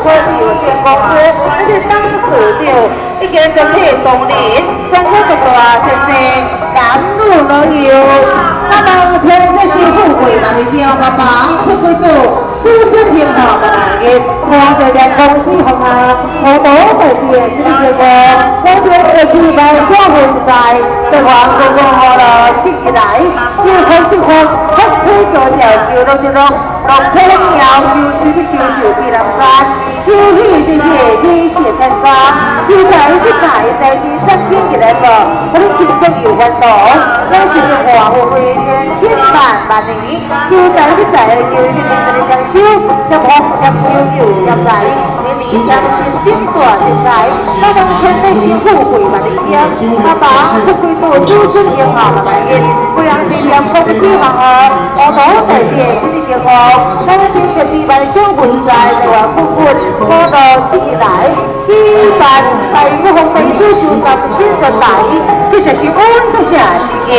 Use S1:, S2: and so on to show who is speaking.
S1: 科技有限公司，这是当事长已经整体动力，全国各大设施男女老幼，那么像这是富贵嘛，你听爸爸出贵做，子孙幸福嘛来个，看这间公司红啊，我都在电视节目，我觉得举办小混赛，在黄公公好了起来，一分一分，一推就条桥都就弄，弄天鸟就比人山，有喜的夜天写成山，有在一在是身边一来个，我们心中有温度，我是话我会千万年，有在有一天的相守，相互相修有相在，你相信心大就在，那么前内心富贵嘛的天，那把富贵多子孙也好了来个，不让这样公司行啊，我都在电视节目，那今天地板小混在台湾富贵，我都起来，地板在我红梅子树上新的来，这就是我的下是给。